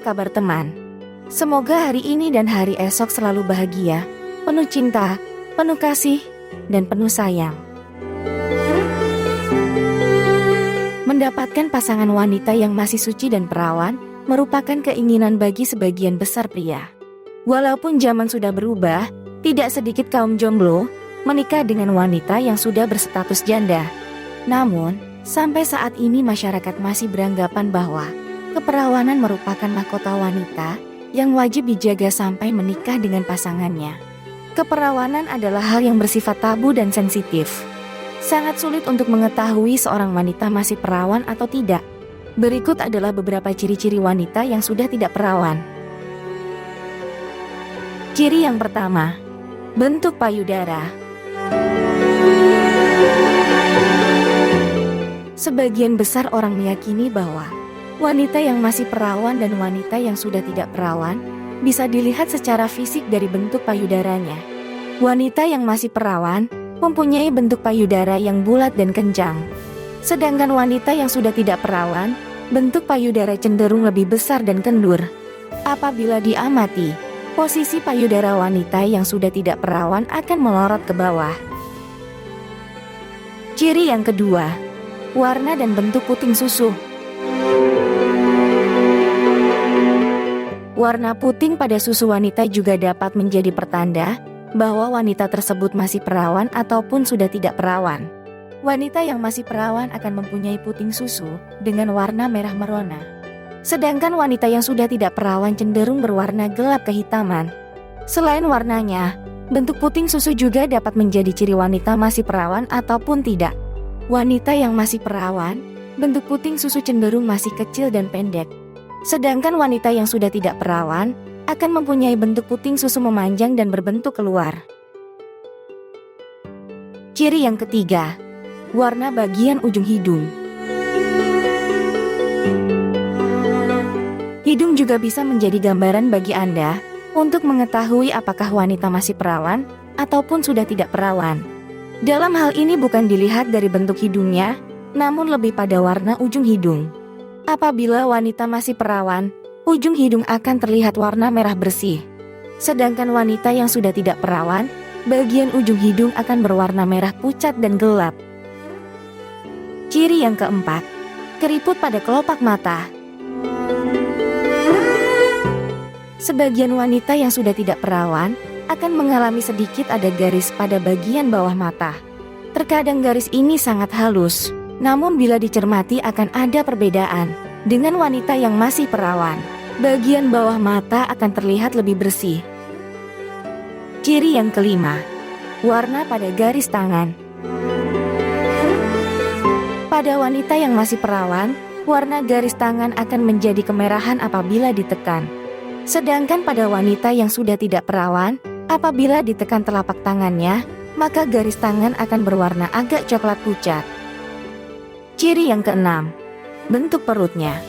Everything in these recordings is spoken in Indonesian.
kabar teman? Semoga hari ini dan hari esok selalu bahagia, penuh cinta, penuh kasih, dan penuh sayang. Mendapatkan pasangan wanita yang masih suci dan perawan merupakan keinginan bagi sebagian besar pria. Walaupun zaman sudah berubah, tidak sedikit kaum jomblo menikah dengan wanita yang sudah berstatus janda. Namun, sampai saat ini masyarakat masih beranggapan bahwa keperawanan merupakan mahkota wanita yang wajib dijaga sampai menikah dengan pasangannya. Keperawanan adalah hal yang bersifat tabu dan sensitif. Sangat sulit untuk mengetahui seorang wanita masih perawan atau tidak. Berikut adalah beberapa ciri-ciri wanita yang sudah tidak perawan. Ciri yang pertama, bentuk payudara. Sebagian besar orang meyakini bahwa wanita yang masih perawan dan wanita yang sudah tidak perawan bisa dilihat secara fisik dari bentuk payudaranya. Wanita yang masih perawan mempunyai bentuk payudara yang bulat dan kencang. Sedangkan wanita yang sudah tidak perawan, bentuk payudara cenderung lebih besar dan kendur. Apabila diamati, posisi payudara wanita yang sudah tidak perawan akan melorot ke bawah. Ciri yang kedua, warna dan bentuk puting susu. Warna puting pada susu wanita juga dapat menjadi pertanda bahwa wanita tersebut masih perawan ataupun sudah tidak perawan. Wanita yang masih perawan akan mempunyai puting susu dengan warna merah merona. Sedangkan wanita yang sudah tidak perawan cenderung berwarna gelap kehitaman. Selain warnanya, bentuk puting susu juga dapat menjadi ciri wanita masih perawan ataupun tidak. Wanita yang masih perawan, bentuk puting susu cenderung masih kecil dan pendek. Sedangkan wanita yang sudah tidak perawan akan mempunyai bentuk puting susu memanjang dan berbentuk keluar. Ciri yang ketiga, warna bagian ujung hidung. Hidung juga bisa menjadi gambaran bagi Anda untuk mengetahui apakah wanita masih perawan ataupun sudah tidak perawan. Dalam hal ini bukan dilihat dari bentuk hidungnya, namun lebih pada warna ujung hidung. Apabila wanita masih perawan, ujung hidung akan terlihat warna merah bersih. Sedangkan wanita yang sudah tidak perawan, bagian ujung hidung akan berwarna merah pucat dan gelap. Ciri yang keempat, keriput pada kelopak mata. Sebagian wanita yang sudah tidak perawan akan mengalami sedikit ada garis pada bagian bawah mata. Terkadang garis ini sangat halus, namun bila dicermati akan ada perbedaan. Dengan wanita yang masih perawan, bagian bawah mata akan terlihat lebih bersih. Ciri yang kelima, warna pada garis tangan. Pada wanita yang masih perawan, warna garis tangan akan menjadi kemerahan apabila ditekan. Sedangkan pada wanita yang sudah tidak perawan, apabila ditekan telapak tangannya, maka garis tangan akan berwarna agak coklat pucat. Ciri yang keenam, bentuk perutnya.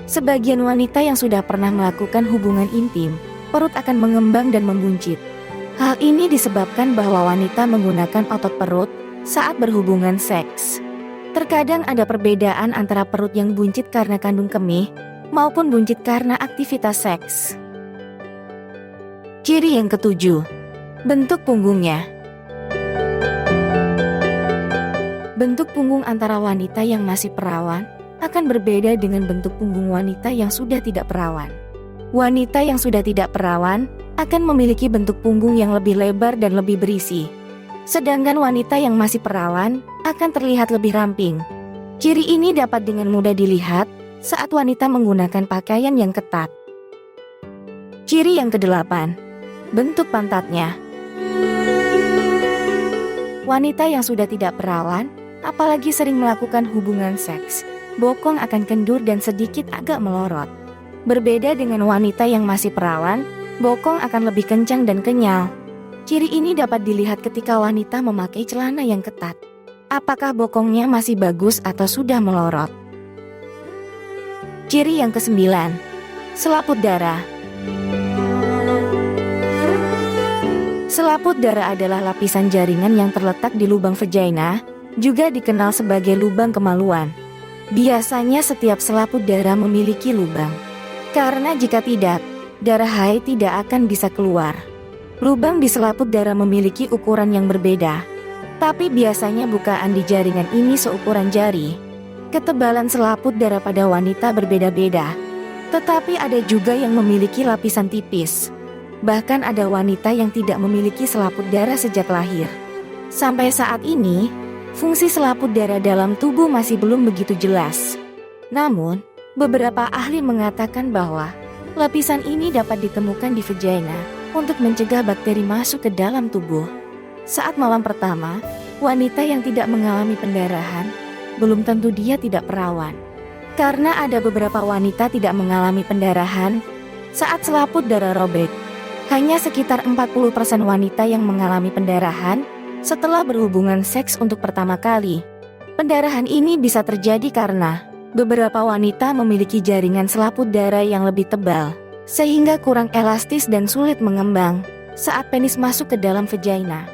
Sebagian wanita yang sudah pernah melakukan hubungan intim, perut akan mengembang dan membuncit. Hal ini disebabkan bahwa wanita menggunakan otot perut saat berhubungan seks. Terkadang ada perbedaan antara perut yang buncit karena kandung kemih maupun buncit karena aktivitas seks. Ciri yang ketujuh, bentuk punggungnya. Bentuk punggung antara wanita yang masih perawan akan berbeda dengan bentuk punggung wanita yang sudah tidak perawan. Wanita yang sudah tidak perawan akan memiliki bentuk punggung yang lebih lebar dan lebih berisi. Sedangkan wanita yang masih perawan akan terlihat lebih ramping. Ciri ini dapat dengan mudah dilihat saat wanita menggunakan pakaian yang ketat. Ciri yang kedelapan, bentuk pantatnya. Wanita yang sudah tidak perawan, apalagi sering melakukan hubungan seks, bokong akan kendur dan sedikit agak melorot. Berbeda dengan wanita yang masih perawan, bokong akan lebih kencang dan kenyal. Ciri ini dapat dilihat ketika wanita memakai celana yang ketat. Apakah bokongnya masih bagus atau sudah melorot? Ciri yang kesembilan, selaput darah. Selaput darah adalah lapisan jaringan yang terletak di lubang vagina, juga dikenal sebagai lubang kemaluan. Biasanya setiap selaput darah memiliki lubang. Karena jika tidak, darah haid tidak akan bisa keluar. Lubang di selaput darah memiliki ukuran yang berbeda. Tapi biasanya bukaan di jaringan ini seukuran jari. Ketebalan selaput darah pada wanita berbeda-beda. Tetapi ada juga yang memiliki lapisan tipis. Bahkan ada wanita yang tidak memiliki selaput darah sejak lahir. Sampai saat ini, fungsi selaput darah dalam tubuh masih belum begitu jelas. Namun, beberapa ahli mengatakan bahwa lapisan ini dapat ditemukan di vagina untuk mencegah bakteri masuk ke dalam tubuh. Saat malam pertama, wanita yang tidak mengalami pendarahan, belum tentu dia tidak perawan. Karena ada beberapa wanita tidak mengalami pendarahan saat selaput darah robek. Hanya sekitar 40% wanita yang mengalami pendarahan setelah berhubungan seks untuk pertama kali. Pendarahan ini bisa terjadi karena beberapa wanita memiliki jaringan selaput darah yang lebih tebal, sehingga kurang elastis dan sulit mengembang saat penis masuk ke dalam vagina.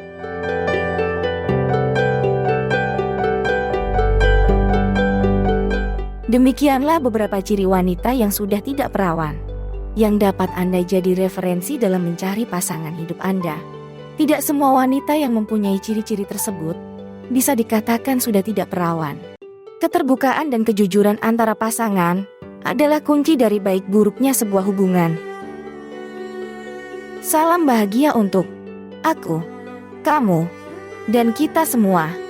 Demikianlah beberapa ciri wanita yang sudah tidak perawan, yang dapat Anda jadi referensi dalam mencari pasangan hidup Anda. Tidak semua wanita yang mempunyai ciri-ciri tersebut bisa dikatakan sudah tidak perawan. Keterbukaan dan kejujuran antara pasangan adalah kunci dari baik buruknya sebuah hubungan. Salam bahagia untuk aku, kamu, dan kita semua.